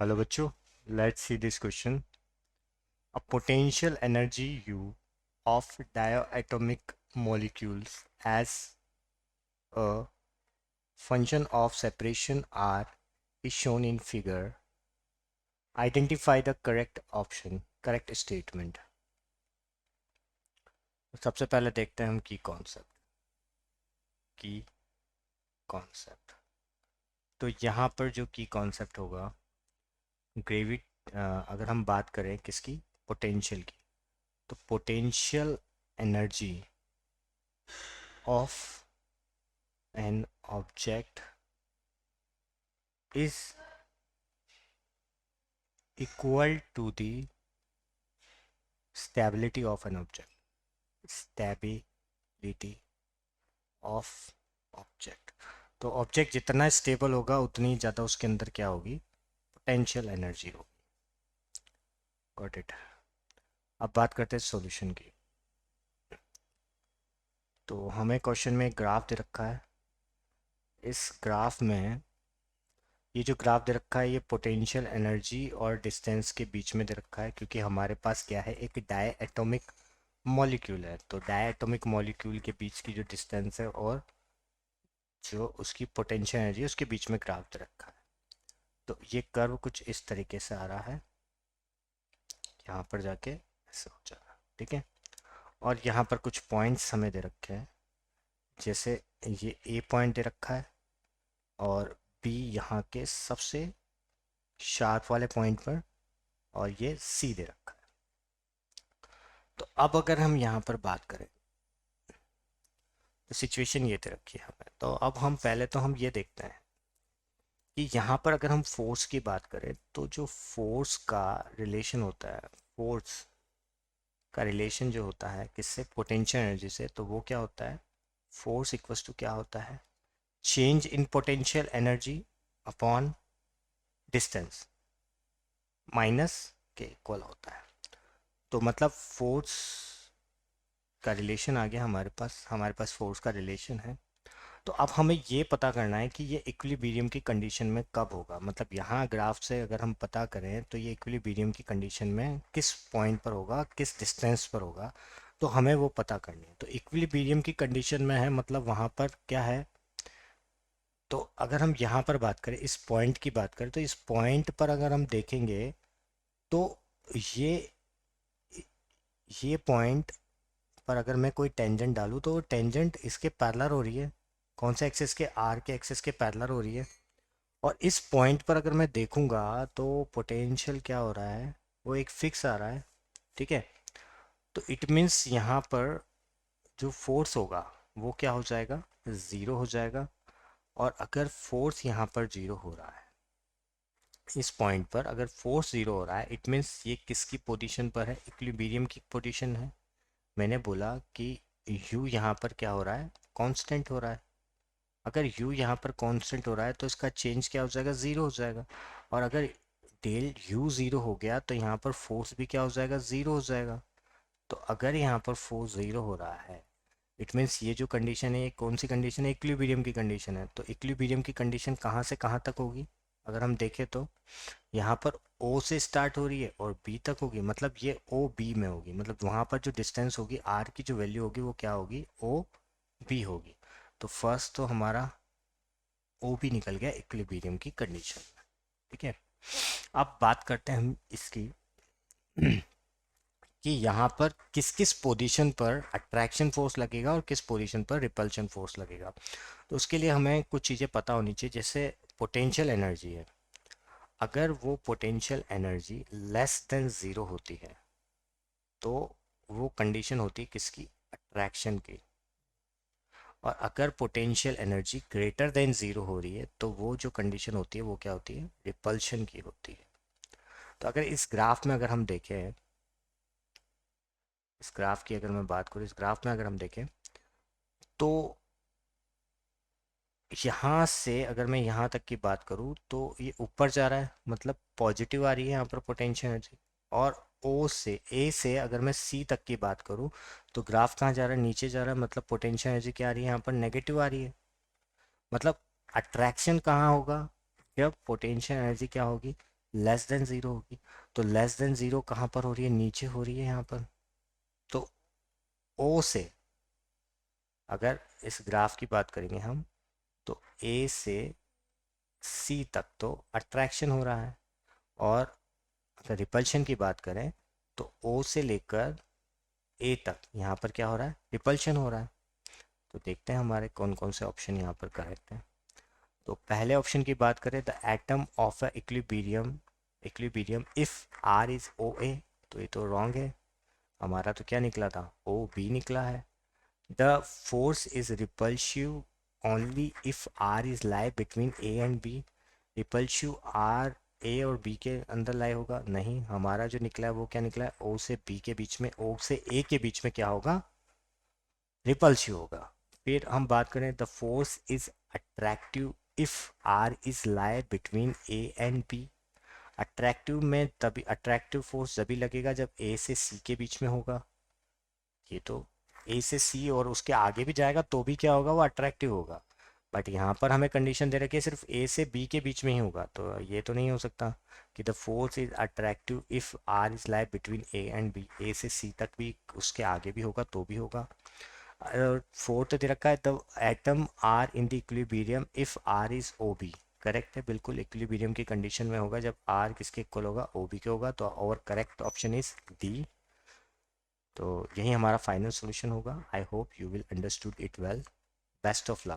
Hello बच्चों, let's see this question. A potential energy U of diatomic molecules as a function of separation R is shown in figure. Identify the correct option, correct statement. सबसे पहले देखते हैं हम की concept. तो यहाँ पर जो की कॉन्सेप्ट होगा, अगर हम बात करें किसकी, पोटेंशियल की, तो potential energy of an object is equal to the stability of an object. Stability of object. तो ऑब्जेक्ट जितना स्टेबल होगा उतनी ज़्यादा उसके अंदर क्या होगी, पोटेंशियल एनर्जी होगी. Got it. अब बात करते हैं सॉल्यूशन की. तो हमें क्वेश्चन में एक ग्राफ दे रखा है. इस ग्राफ में ये जो ग्राफ दे रखा है ये पोटेंशियल एनर्जी और डिस्टेंस के बीच में दे रखा है, क्योंकि हमारे पास क्या है, एक डाई एटॉमिक मॉलिक्यूल है. तो डाई एटॉमिक मॉलिक्यूल के बीच की जो डिस्टेंस है और जो उसकी पोटेंशियल एनर्जी है उसके बीच में ग्राफ दे रखा है. तो ये कर्व कुछ इस तरीके से आ रहा है, यहाँ पर जाके ऐसे हो जा रहा है. ठीक है. और यहाँ पर कुछ पॉइंट्स हमें दे रखे हैं, जैसे ये ए पॉइंट दे रखा है और बी यहाँ के सबसे शार्प वाले पॉइंट पर, और ये सी दे रखा है. तो अब अगर हम यहाँ पर बात करें तो सिचुएशन ये दे रखी है हमें. तो अब हम पहले तो हम ये देखते हैं कि यहाँ पर अगर हम फोर्स की बात करें तो जो फोर्स का रिलेशन होता है, फोर्स का रिलेशन जो होता है किससे, पोटेंशियल एनर्जी से, तो वो क्या होता है, फोर्स इक्वल्स टू क्या होता है, change in potential energy upon distance minus के इक्वल होता है. तो मतलब फोर्स का रिलेशन आ गया हमारे पास फोर्स का रिलेशन है. तो अब हमें ये पता करना है कि ये इक्विलिब्रियम की कंडीशन में कब होगा. मतलब यहाँ ग्राफ से अगर हम पता करें तो ये इक्विलिब्रियम की कंडीशन में किस पॉइंट पर होगा, किस डिस्टेंस पर होगा, तो हमें वो पता करनी है. तो इक्विलिब्रियम की कंडीशन में है, मतलब वहाँ पर क्या है. तो अगर हम यहाँ पर बात करें, इस पॉइंट की बात करें, तो इस पॉइंट पर अगर हम देखेंगे तो ये ये पॉइंट पर अगर मैं कोई टेंजेंट डालूँ तो टेंजेंट इसके पैरेलल हो रही है. कौन से एक्सिस के, आर के एक्सिस के पैरेलल हो रही है. और इस पॉइंट पर अगर मैं देखूंगा तो पोटेंशियल क्या हो रहा है, वो एक फिक्स आ रहा है. ठीक है. तो इट मीन्स यहाँ पर जो फोर्स होगा वो क्या हो जाएगा, ज़ीरो हो जाएगा. और अगर फोर्स यहाँ पर ज़ीरो हो रहा है, इस पॉइंट पर अगर फोर्स ज़ीरो हो रहा है, इट मीन्स ये किसकी पोजीशन पर है, इक्विलिब्रियम की पोजीशन है. मैंने बोला कि u यहाँ पर क्या हो रहा है, कांस्टेंट हो रहा है. अगर u यहाँ पर कांस्टेंट हो रहा है तो इसका चेंज क्या हो जाएगा, ज़ीरो हो जाएगा. और अगर डेल u ज़ीरो हो गया तो यहाँ पर फोर्स भी क्या हो जाएगा, ज़ीरो हो जाएगा. तो अगर यहाँ पर फोर्स ज़ीरो हो रहा है, इट मीन्स ये जो कंडीशन है, ये कौन सी कंडीशन है, इक्विलिब्रियम की कंडीशन है. तो इक्विलिब्रियम की कंडीशन कहाँ से कहाँ तक होगी, अगर हम देखें तो यहाँ पर O से स्टार्ट हो रही है और B तक होगी, मतलब ये ओ बी में होगी. मतलब वहाँ पर जो डिस्टेंस होगी, R की जो वैल्यू होगी वो क्या होगी, ओ बी होगी. तो फर्स्ट तो हमारा ओ बी निकल गया इक्विलिब्रियम की कंडीशन में. ठीक है. अब बात करते हैं हम इसकी कि यहाँ पर किस किस पोजीशन पर अट्रैक्शन फोर्स लगेगा और किस पोजीशन पर रिपल्शन फोर्स लगेगा. तो उसके लिए हमें कुछ चीज़ें पता होनी चाहिए. जैसे पोटेंशियल एनर्जी है, अगर वो potential energy less than zero होती है तो वो कंडीशन होती है किसकी, अट्रैक्शन की. और अगर potential energy greater than zero हो रही है तो वो जो कंडीशन होती है वो क्या होती है, रिपल्शन की होती है. तो अगर इस ग्राफ में अगर हम देखें, इस ग्राफ की अगर मैं बात करूँ, इस ग्राफ में अगर हम देखें तो यहाँ से अगर मैं यहाँ तक की बात करूँ तो ये ऊपर जा रहा है, मतलब पॉजिटिव आ रही है यहाँ पर पोटेंशियल एनर्जी. और ओ से, ए से अगर मैं सी तक की बात करूँ तो ग्राफ कहाँ जा रहा है, नीचे जा रहा है. मतलब पोटेंशियल एनर्जी क्या आ रही है, यहाँ पर नेगेटिव आ रही है. मतलब अट्रैक्शन कहाँ होगा, जब पोटेंशियल एनर्जी क्या होगी, लेस देन ज़ीरो होगी। तो लेस देन ज़ीरो कहाँ पर हो रही है, नीचे हो रही है यहाँ पर। तो ओ से, अगर इस ग्राफ की बात करेंगे हम, तो ए से सी तक तो अट्रैक्शन हो रहा है, और अगर रिपल्शन की बात करें तो ओ से लेकर ए तक यहाँ पर क्या हो रहा है, रिपल्शन हो रहा है। तो देखते हैं हमारे कौन कौन से ऑप्शन यहाँ पर करेक्ट हैं। तो पहले ऑप्शन की बात करें, the atom of a equilibrium, equilibrium if R is O A, तो ये तो रॉन्ग है। हमारा तो क्या निकला था, ओ बी निकला है। The force is repulsive only if R is lie between A and B, repulsive R A और बी के अंदर लाई होगा, नहीं। हमारा जो निकला है वो क्या निकला है, ओ से बी के बीच में, ओ से ए के बीच में क्या होगा, रिपल्सिव होगा। फिर हम बात करें, the force is attractive if R is lie between A and B, attractive में तभी, अट्रैक्टिव फोर्स तभी लगेगा जब ए से सी के बीच में होगा। ये तो ए से सी और उसके आगे भी जाएगा तो भी क्या होगा, वो अट्रैक्टिव होगा। बट यहाँ पर हमें कंडीशन दे रखी है सिर्फ ए से बी के बीच में ही होगा, तो ये तो नहीं हो सकता कि the force is attractive if R is lie between A and B, A से सी तक भी, उसके आगे भी होगा तो भी होगा। और फोर्थ दे रखा है, the atom are in the equilibrium if R is O B, correct है बिल्कुल, इक्विलिब्रियम की कंडीशन में होगा जब आर किसके इक्वल होगा, ओ बी के होगा। तो और करेक्ट ऑप्शन इज डी। तो यही हमारा फाइनल सॉल्यूशन होगा। I hope you will understood it well. Best of luck.